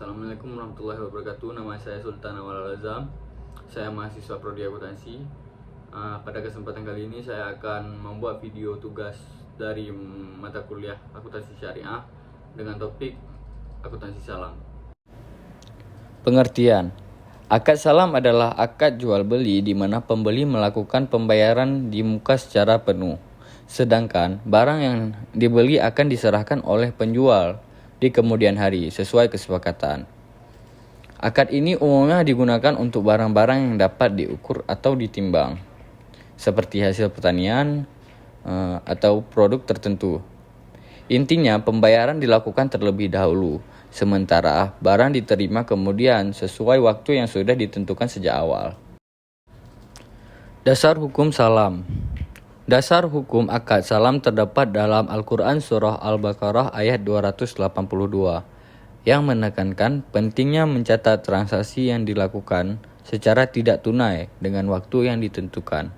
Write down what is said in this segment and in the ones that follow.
Assalamualaikum warahmatullahi wabarakatuh. Nama saya Sultan Awal Azam. Saya mahasiswa Prodi Akuntansi. Pada kesempatan kali ini saya akan membuat video tugas dari mata kuliah Akuntansi Syariah dengan topik Akuntansi Salam. Pengertian. Akad salam adalah akad jual beli di mana pembeli melakukan pembayaran di muka secara penuh. Sedangkan barang yang dibeli akan diserahkan oleh penjual di kemudian hari sesuai kesepakatan. Akad ini umumnya digunakan untuk barang-barang yang dapat diukur atau ditimbang, seperti hasil pertanian atau produk tertentu. Intinya pembayaran dilakukan terlebih dahulu, sementara barang diterima kemudian sesuai waktu yang sudah ditentukan sejak awal. Dasar hukum salam. Dasar hukum akad salam terdapat dalam Al-Quran Surah Al-Baqarah ayat 282 yang menekankan pentingnya mencatat transaksi yang dilakukan secara tidak tunai dengan waktu yang ditentukan.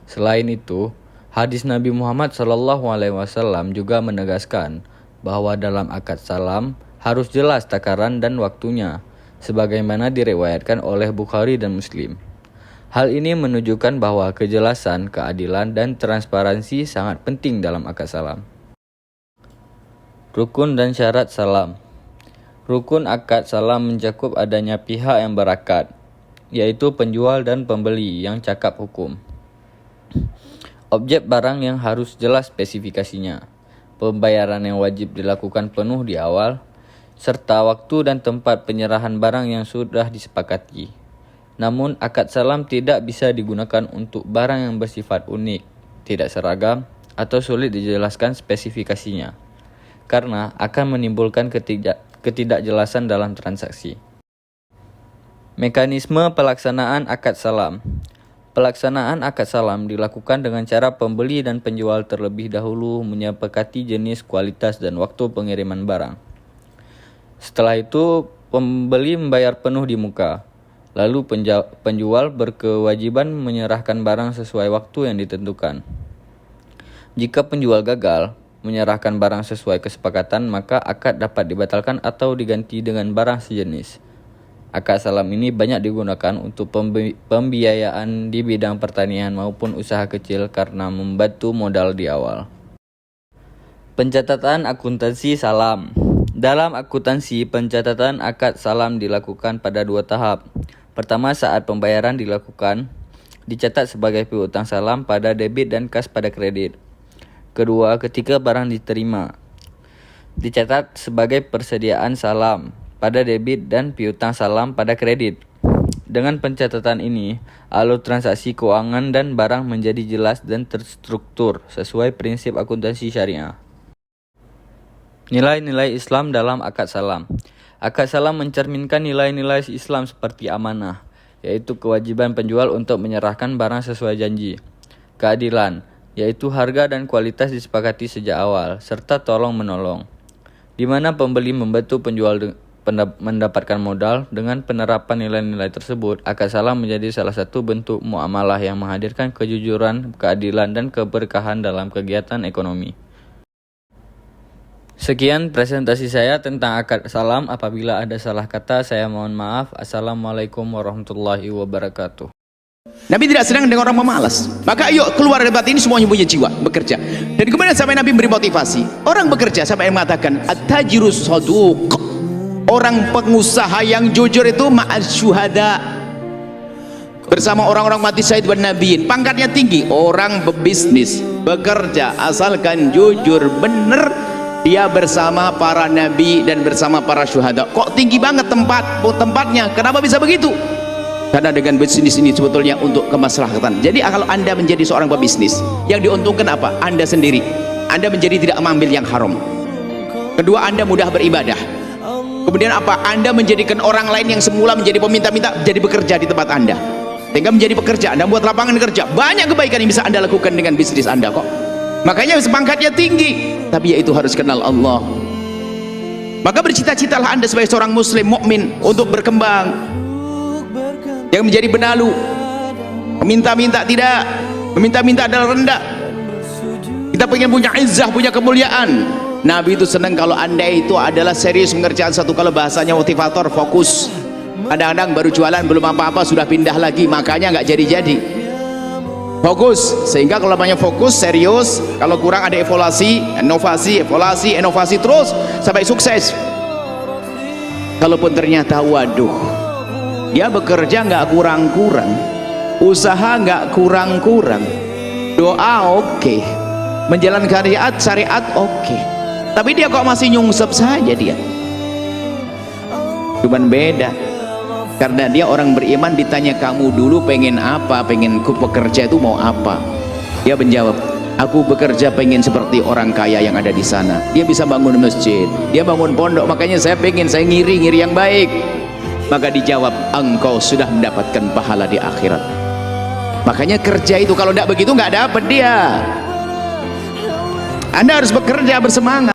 Selain itu, hadis Nabi Muhammad SAW juga menegaskan bahwa dalam akad salam harus jelas takaran dan waktunya, sebagaimana diriwayatkan oleh Bukhari dan Muslim. Hal ini menunjukkan bahwa kejelasan, keadilan, dan transparansi sangat penting dalam akad salam. Rukun dan syarat salam. Rukun akad salam mencakup adanya pihak yang berakad, yaitu penjual dan pembeli yang cakap hukum. Objek barang yang harus jelas spesifikasinya, pembayaran yang wajib dilakukan penuh di awal, serta waktu dan tempat penyerahan barang yang sudah disepakati. Namun, akad salam tidak bisa digunakan untuk barang yang bersifat unik, tidak seragam, atau sulit dijelaskan spesifikasinya, karena akan menimbulkan ketidakjelasan dalam transaksi. Mekanisme pelaksanaan akad salam. Pelaksanaan akad salam dilakukan dengan cara pembeli dan penjual terlebih dahulu menyepakati jenis, kualitas, dan waktu pengiriman barang. Setelah itu, pembeli membayar penuh di muka. Lalu penjual berkewajiban menyerahkan barang sesuai waktu yang ditentukan. Jika penjual gagal menyerahkan barang sesuai kesepakatan, maka akad dapat dibatalkan atau diganti dengan barang sejenis. Akad salam ini banyak digunakan untuk pembiayaan di bidang pertanian maupun usaha kecil karena membantu modal di awal. Pencatatan akuntansi salam. Dalam akuntansi, pencatatan akad salam dilakukan pada 2 tahap. Pertama, saat pembayaran dilakukan, dicatat sebagai piutang salam pada debit dan kas pada kredit. Kedua, ketika barang diterima, dicatat sebagai persediaan salam pada debit dan piutang salam pada kredit. Dengan pencatatan ini, alur transaksi keuangan dan barang menjadi jelas dan terstruktur sesuai prinsip akuntansi syariah. Nilai-nilai Islam dalam akad salam. Akad salam mencerminkan nilai-nilai Islam seperti amanah, yaitu kewajiban penjual untuk menyerahkan barang sesuai janji. Keadilan, yaitu harga dan kualitas disepakati sejak awal, serta tolong-menolong, di mana pembeli membantu penjual mendapatkan modal. Dengan penerapan nilai-nilai tersebut, akad salam menjadi salah satu bentuk muamalah yang menghadirkan kejujuran, keadilan, dan keberkahan dalam kegiatan ekonomi. Sekian presentasi saya tentang akad salam. Apabila ada salah kata, saya mohon maaf. Assalamualaikum warahmatullahi wabarakatuh. Nabi tidak senang dengan orang pemalas. Maka ayo keluar dari debat ini, semuanya punya jiwa bekerja. Dan kemudian sampai Nabi beri motivasi orang bekerja, sampai yang mengatakan at-tajirus saduq, orang pengusaha yang jujur itu ma'as syuhada, bersama orang-orang mati syahid dan nabiin. Pangkatnya tinggi. Orang berbisnis, bekerja, asalkan jujur, benar, dia bersama para nabi dan bersama para syuhada. Kok tinggi banget tempatnya? Kenapa bisa begitu? Karena dengan bisnis ini sebetulnya untuk kemaslahatan. Jadi kalau Anda menjadi seorang pebisnis, yang diuntungkan apa? Anda sendiri. Anda menjadi tidak mengambil yang haram. Kedua, Anda mudah beribadah. Kemudian apa? Anda menjadikan orang lain yang semula menjadi peminta-minta jadi bekerja di tempat Anda. Sehingga menjadi pekerja. Anda buat lapangan kerja. Banyak kebaikan yang bisa Anda lakukan dengan bisnis Anda kok. Makanya pangkatnya tinggi, tapi yaitu harus kenal Allah. Maka bercita-citalah Anda sebagai seorang muslim mukmin untuk berkembang, yang menjadi benalu. Meminta-minta tidak, meminta-minta adalah rendah. Kita pengen punya izzah, punya kemuliaan. Nabi itu senang kalau anda itu adalah serius mengerjakan satu. Kalau bahasanya motivator, fokus. Kadang-kadang baru jualan belum apa-apa sudah pindah lagi, makanya nggak jadi-jadi. Fokus, sehingga kalau namanya fokus, serius, kalau kurang ada evaluasi, inovasi terus sampai sukses. Kalaupun ternyata waduh, dia bekerja nggak kurang-kurang, usaha nggak kurang-kurang, doa oke, menjalankan syariat oke, tapi dia kok masih nyungsep saja dia. Cuman beda, karena dia orang beriman, ditanya kamu dulu pengen apa, pengen ku bekerja itu mau apa, dia menjawab aku bekerja pengen seperti orang kaya yang ada di sana. Dia bisa bangun masjid, dia bangun pondok, makanya saya pengen, saya ngiri yang baik. Maka dijawab engkau sudah mendapatkan pahala di akhirat. Makanya kerja itu kalau tidak begitu nggak dapat dia. Anda harus bekerja bersemangat.